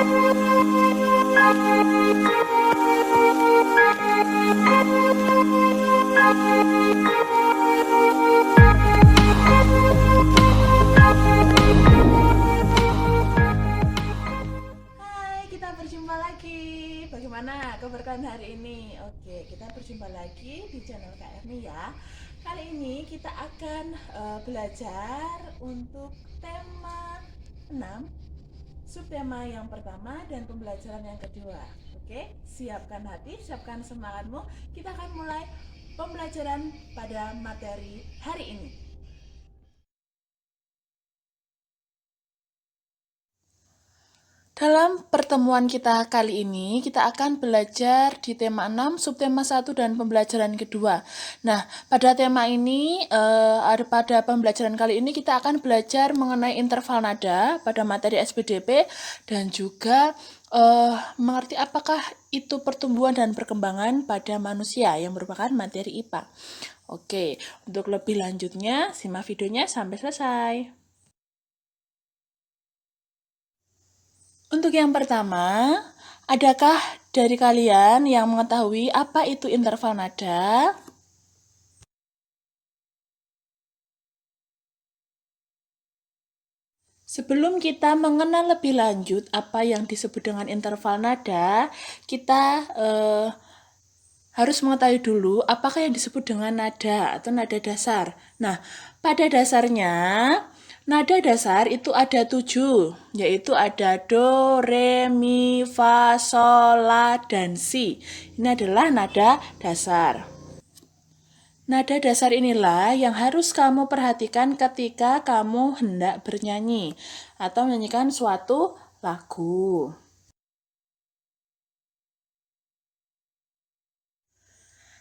Kita berjumpa lagi. Bagaimana kabar kalian hari ini? Oke, kita berjumpa lagi di channel Kak Erni ya. Kali ini kita akan belajar untuk tema 6, subtema yang pertama dan pembelajaran yang kedua. Oke, siapkan hati, siapkan semangatmu. Kita akan mulai pembelajaran pada materi hari ini. Dalam pertemuan kita kali ini, kita akan belajar di tema 6, subtema 1, dan pembelajaran kedua. Nah, pada tema ini, pada pembelajaran kali ini kita akan belajar mengenai interval nada pada materi SPDP, dan juga mengerti apakah itu pertumbuhan dan perkembangan pada manusia yang merupakan materi IPA. Oke, untuk lebih lanjutnya, simak videonya sampai selesai. Untuk yang pertama, adakah dari kalian yang mengetahui apa itu interval nada? Sebelum kita mengenal lebih lanjut apa yang disebut dengan interval nada, kita harus mengetahui dulu apakah yang disebut dengan nada atau nada dasar. Nah, pada dasarnya, nada dasar itu ada 7, yaitu ada do, re, mi, fa, sol, la, dan si. Ini adalah nada dasar. Nada dasar inilah yang harus kamu perhatikan ketika kamu hendak bernyanyi atau menyanyikan suatu lagu.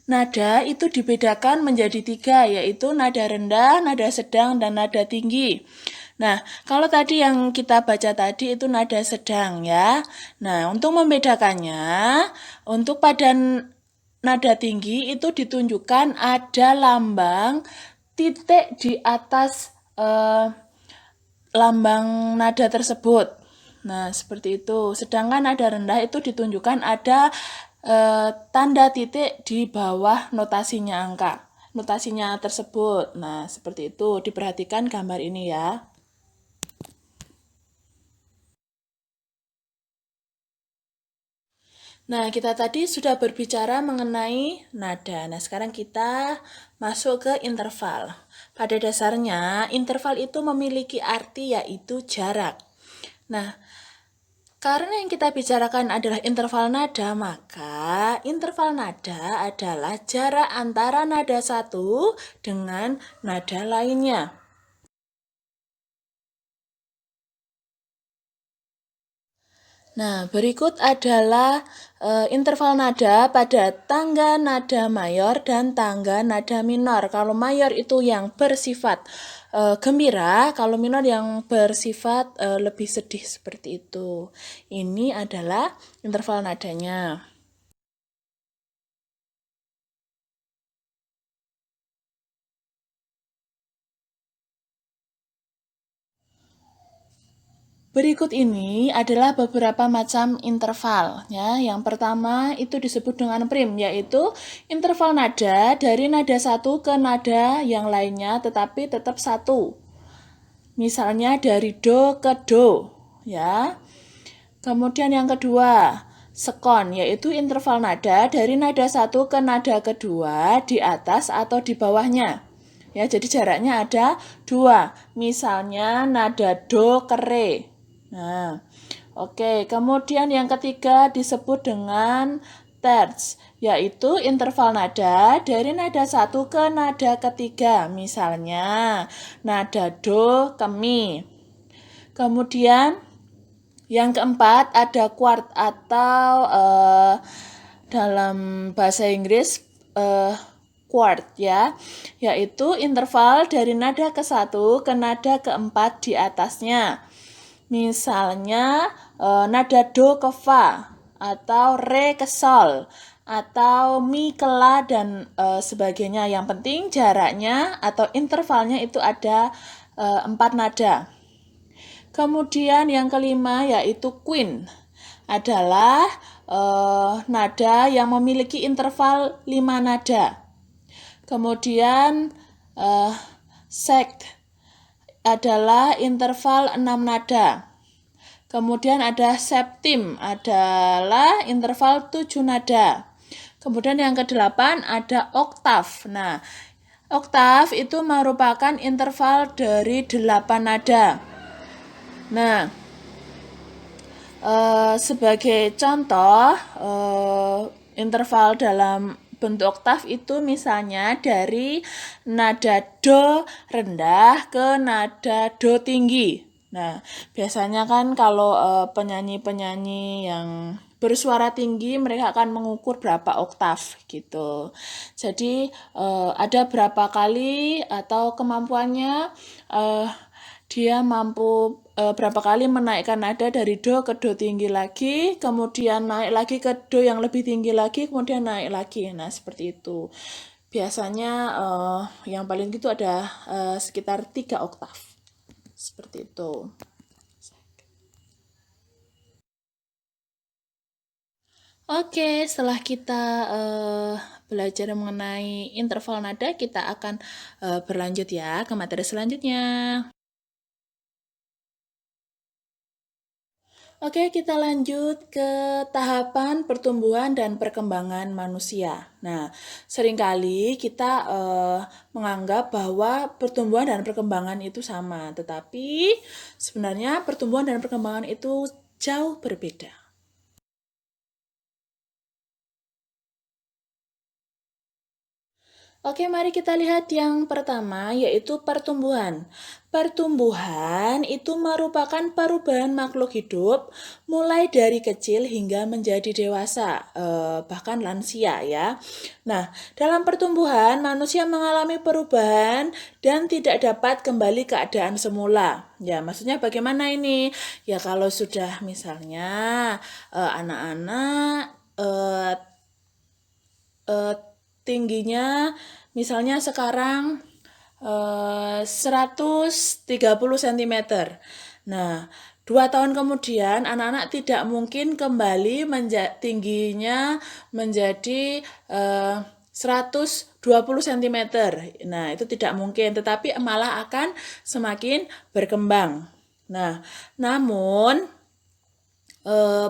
Nada itu dibedakan menjadi 3, yaitu nada rendah, nada sedang, dan nada tinggi. Nah, kalau tadi yang kita baca tadi itu nada sedang ya. Nah, untuk membedakannya, untuk pada nada tinggi itu ditunjukkan ada lambang titik di atas lambang nada tersebut. Nah, seperti itu. Sedangkan nada rendah itu ditunjukkan ada tanda titik di bawah notasinya angka. Notasinya tersebut. Nah, seperti itu. Diperhatikan gambar ini ya. Nah, kita tadi sudah berbicara mengenai nada. Nah, sekarang kita masuk ke interval. Pada dasarnya, interval itu memiliki arti yaitu jarak. Nah, karena yang kita bicarakan adalah interval nada, maka interval nada adalah jarak antara nada satu dengan nada lainnya. Nah, berikut adalah interval nada pada tangga nada mayor dan tangga nada minor. Kalau mayor itu yang bersifat gembira, kalau minor yang bersifat lebih sedih seperti itu. Ini adalah interval nadanya. Berikut ini adalah beberapa macam interval ya. Yang pertama itu disebut dengan prim, yaitu interval nada dari nada satu ke nada yang lainnya tetapi tetap satu. Misalnya dari do ke do ya. Kemudian yang kedua, sekon, yaitu interval nada dari nada satu ke nada kedua di atas atau di bawahnya. Ya, jadi jaraknya ada 2. Misalnya nada do ke re. Nah, oke. Kemudian yang ketiga disebut dengan terts, yaitu interval nada dari nada satu ke nada ketiga. Misalnya nada do ke mi. Kemudian yang keempat ada quart atau dalam bahasa Inggris quart ya, yaitu interval dari nada ke-1 ke nada ke-4 di atasnya. Misalnya nada do ke fa atau re ke sol atau mi ke la dan sebagainya. Yang penting jaraknya atau intervalnya itu ada 4 nada. Kemudian yang kelima yaitu quint. adalah nada yang memiliki interval 5 nada. Kemudian sekt adalah interval 6 nada. Kemudian ada septim adalah interval 7 nada. Kemudian yang ke-8 ada oktav. Nah, oktav itu merupakan interval dari 8 nada. Nah, sebagai contoh interval dalam bentuk oktav itu misalnya dari nada do rendah ke nada do tinggi. Nah, biasanya kan kalau penyanyi-penyanyi yang bersuara tinggi mereka akan mengukur berapa oktav gitu. Jadi ada berapa kali atau kemampuannya dia mampu berapa kali menaikkan nada dari do ke do tinggi lagi, kemudian naik lagi ke do yang lebih tinggi lagi, kemudian naik lagi. Nah, seperti itu. Biasanya yang paling gitu ada sekitar 3 oktav. Seperti itu. Oke, setelah kita belajar mengenai interval nada, kita akan berlanjut ya ke materi selanjutnya. Oke, kita lanjut ke tahapan pertumbuhan dan perkembangan manusia. Nah, seringkali kita menganggap bahwa pertumbuhan dan perkembangan itu sama, tetapi sebenarnya pertumbuhan dan perkembangan itu jauh berbeda. Oke, mari kita lihat yang pertama, yaitu pertumbuhan. Pertumbuhan itu merupakan perubahan makhluk hidup mulai dari kecil hingga menjadi dewasa, bahkan lansia ya. Nah, dalam pertumbuhan manusia mengalami perubahan dan tidak dapat kembali keadaan semula. Ya, maksudnya bagaimana ini? Ya, kalau sudah misalnya anak-anak tingginya misalnya sekarang 130 cm. Nah, 2 tahun kemudian anak-anak tidak mungkin kembali tingginya menjadi 120 cm. Nah, itu tidak mungkin, tetapi malah akan semakin berkembang. Nah, namun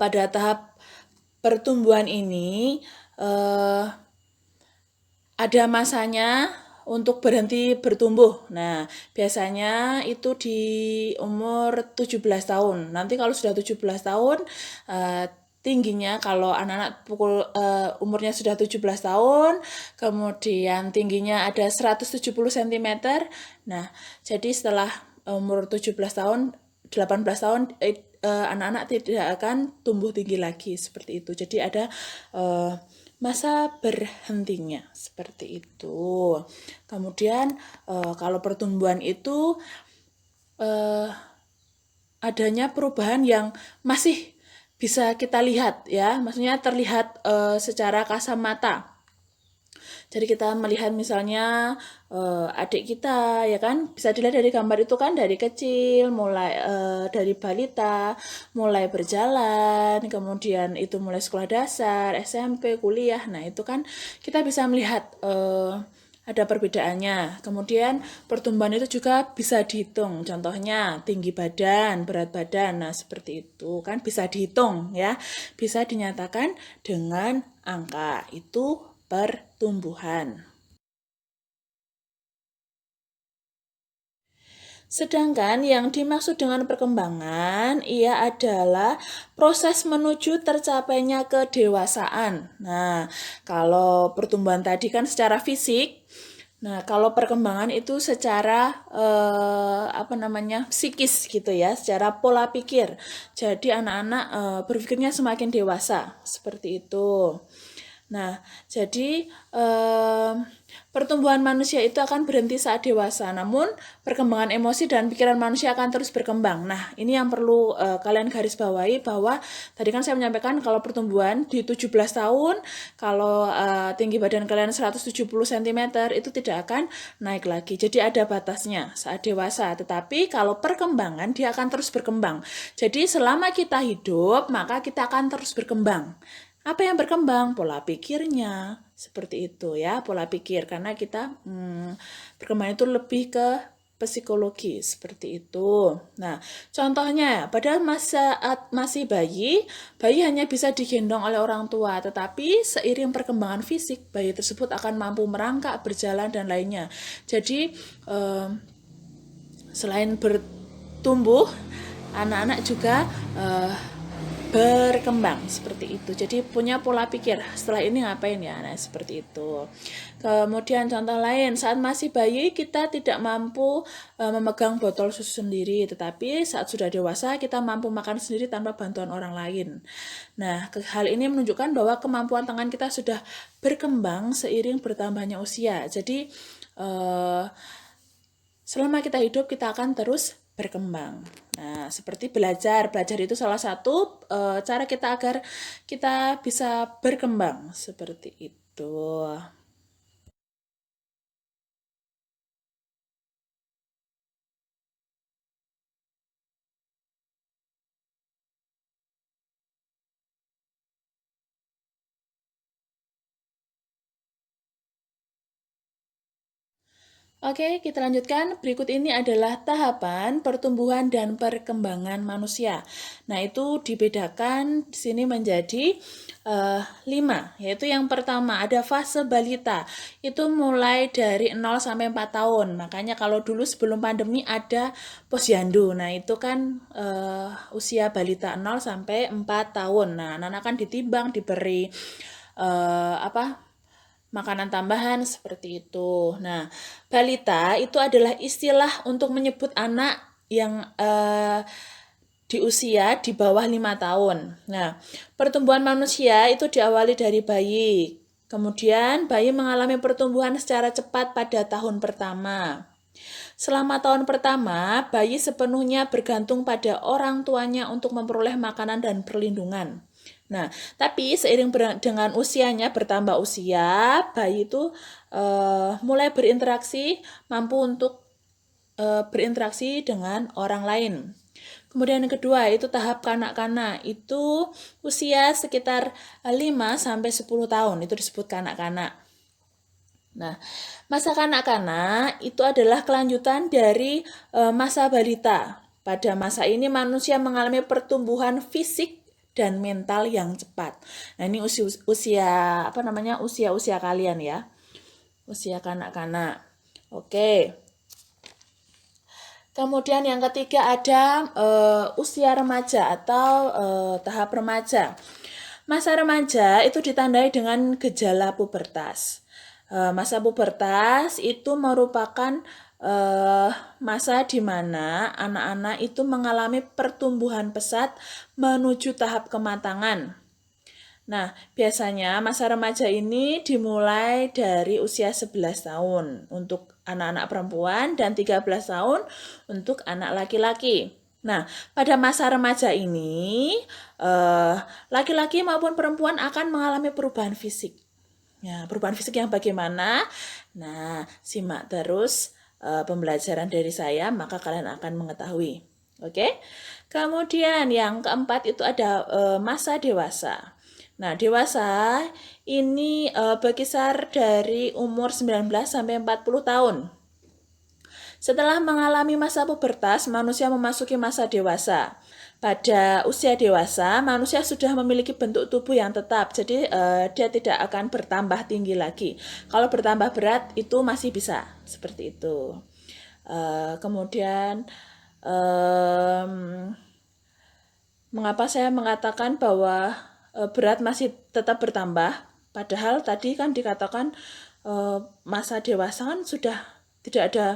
pada tahap pertumbuhan ini ada masanya untuk berhenti bertumbuh. Nah, biasanya itu di umur 17 tahun. Nanti kalau sudah 17 tahun, tingginya kalau anak-anak umurnya sudah 17 tahun, kemudian tingginya ada 170 cm. Nah, jadi setelah umur 17 tahun, 18 tahun anak-anak tidak akan tumbuh tinggi lagi seperti itu. Jadi ada masa berhentinya seperti itu. Kemudian kalau pertumbuhan itu adanya perubahan yang masih bisa kita lihat ya, maksudnya terlihat secara kasat mata. Jadi kita melihat misalnya adik kita ya kan, bisa dilihat dari gambar itu kan, dari kecil mulai dari balita mulai berjalan, kemudian itu mulai sekolah dasar, SMP, kuliah. Nah, itu kan kita bisa melihat ada perbedaannya. Kemudian pertumbuhan itu juga bisa dihitung. Contohnya tinggi badan, berat badan. Nah, seperti itu kan bisa dihitung ya. Bisa dinyatakan dengan angka. Itu pertumbuhan. Sedangkan yang dimaksud dengan perkembangan, ia adalah proses menuju tercapainya kedewasaan. Nah, kalau pertumbuhan tadi kan secara fisik, nah kalau perkembangan itu secara psikis gitu ya, secara pola pikir. Jadi anak-anak berpikirnya semakin dewasa, seperti itu. Nah, jadi pertumbuhan manusia itu akan berhenti saat dewasa, namun perkembangan emosi dan pikiran manusia akan terus berkembang. Nah, ini yang perlu kalian garis bawahi, bahwa tadi kan saya menyampaikan kalau pertumbuhan di 17 tahun, kalau tinggi badan kalian 170 cm itu tidak akan naik lagi. Jadi ada batasnya saat dewasa, tetapi kalau perkembangan dia akan terus berkembang. Jadi selama kita hidup, maka kita akan terus berkembang. Apa yang berkembang? Pola pikirnya, seperti itu ya, pola pikir. Karena kita berkembang itu lebih ke psikologi, seperti itu. Nah, contohnya, pada saat masih bayi, bayi hanya bisa digendong oleh orang tua, tetapi seiring perkembangan fisik, bayi tersebut akan mampu merangkak, berjalan, dan lainnya. Jadi, selain bertumbuh, anak-anak juga berkembang seperti itu. Jadi punya pola pikir setelah ini ngapain ya, nah seperti itu. Kemudian contoh lain, saat masih bayi kita tidak mampu memegang botol susu sendiri, tetapi saat sudah dewasa kita mampu makan sendiri tanpa bantuan orang lain. Nah, hal ini menunjukkan bahwa kemampuan tangan kita sudah berkembang seiring bertambahnya usia. Jadi selama kita hidup kita akan terus berkembang. Nah, seperti belajar. Belajar itu salah satu cara kita agar kita bisa berkembang. Seperti itu. Oke, kita lanjutkan. Berikut ini adalah tahapan pertumbuhan dan perkembangan manusia. Nah, itu dibedakan di sini menjadi 5, yaitu yang pertama ada fase balita. Itu mulai dari 0 sampai 4 tahun. Makanya kalau dulu sebelum pandemi ada posyandu. Nah, itu kan usia balita 0 sampai 4 tahun. Nah, anak-anak kan ditimbang, diberi makanan tambahan seperti itu. Nah, balita itu adalah istilah untuk menyebut anak yang di usia di bawah 5 tahun. Nah, pertumbuhan manusia itu diawali dari bayi. Kemudian bayi mengalami pertumbuhan secara cepat pada tahun pertama. Selama tahun pertama, bayi sepenuhnya bergantung pada orang tuanya untuk memperoleh makanan dan perlindungan. Nah, tapi seiring dengan usianya bertambah usia, bayi itu mulai berinteraksi, mampu untuk berinteraksi dengan orang lain. Kemudian yang kedua itu tahap kanak-kanak, itu usia sekitar 5 sampai 10 tahun, itu disebut kanak-kanak. Nah, masa kanak-kanak itu adalah kelanjutan dari masa balita. Pada masa ini manusia mengalami pertumbuhan fisik dan mental yang cepat. Nah, ini usia kalian ya. Usia kanak-kanak. Oke. Kemudian yang ketiga ada usia remaja atau tahap remaja. Masa remaja itu ditandai dengan gejala pubertas. Masa pubertas itu merupakan masa di mana anak-anak itu mengalami pertumbuhan pesat menuju tahap kematangan. Nah, biasanya masa remaja ini dimulai dari usia 11 tahun untuk anak-anak perempuan dan 13 tahun untuk anak laki-laki. Nah, pada masa remaja ini, laki-laki maupun perempuan akan mengalami perubahan fisik. Ya, perubahan fisik yang bagaimana? Nah, simak terus pembelajaran dari saya, maka kalian akan mengetahui. Oke? Kemudian yang keempat itu ada masa dewasa. Nah, dewasa ini berkisar dari umur 19 sampai 40 tahun. Setelah mengalami masa pubertas, manusia memasuki masa dewasa. Pada usia dewasa, manusia sudah memiliki bentuk tubuh yang tetap, jadi dia tidak akan bertambah tinggi lagi. Kalau bertambah berat itu masih bisa, seperti itu. Kemudian, mengapa saya mengatakan bahwa berat masih tetap bertambah? Padahal tadi kan dikatakan masa dewasa kan sudah tidak ada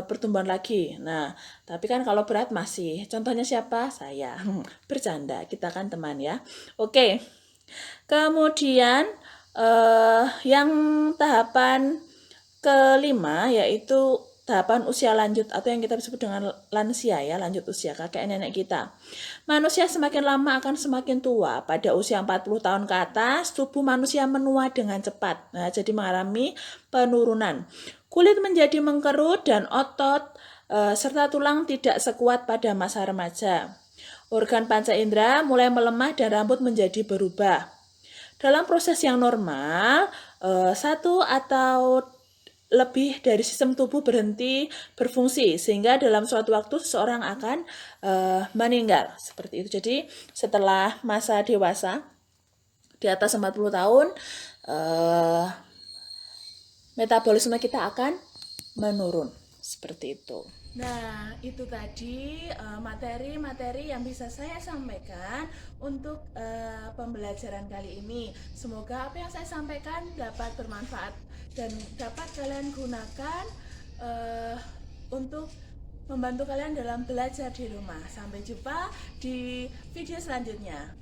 pertumbuhan lagi. Nah, tapi kan kalau berat masih. Contohnya siapa? Saya. Bercanda, kita kan teman ya. Oke. Kemudian yang tahapan kelima yaitu tahapan usia lanjut atau yang kita sebut dengan lansia ya, lanjut usia kakek nenek kita. Manusia semakin lama akan semakin tua. Pada usia 40 tahun ke atas, tubuh manusia menua dengan cepat. Nah, jadi mengalami penurunan. Kulit menjadi mengkerut dan otot serta tulang tidak sekuat pada masa remaja. Organ panca indera mulai melemah dan rambut menjadi berubah. Dalam proses yang normal, satu atau lebih dari sistem tubuh berhenti berfungsi sehingga dalam suatu waktu seseorang akan meninggal seperti itu. Jadi setelah masa dewasa di atas 40 tahun metabolisme kita akan menurun seperti itu. Nah, itu tadi materi-materi yang bisa saya sampaikan untuk pembelajaran kali ini. Semoga apa yang saya sampaikan dapat bermanfaat dan dapat kalian gunakan untuk membantu kalian dalam belajar di rumah. Sampai jumpa di video selanjutnya.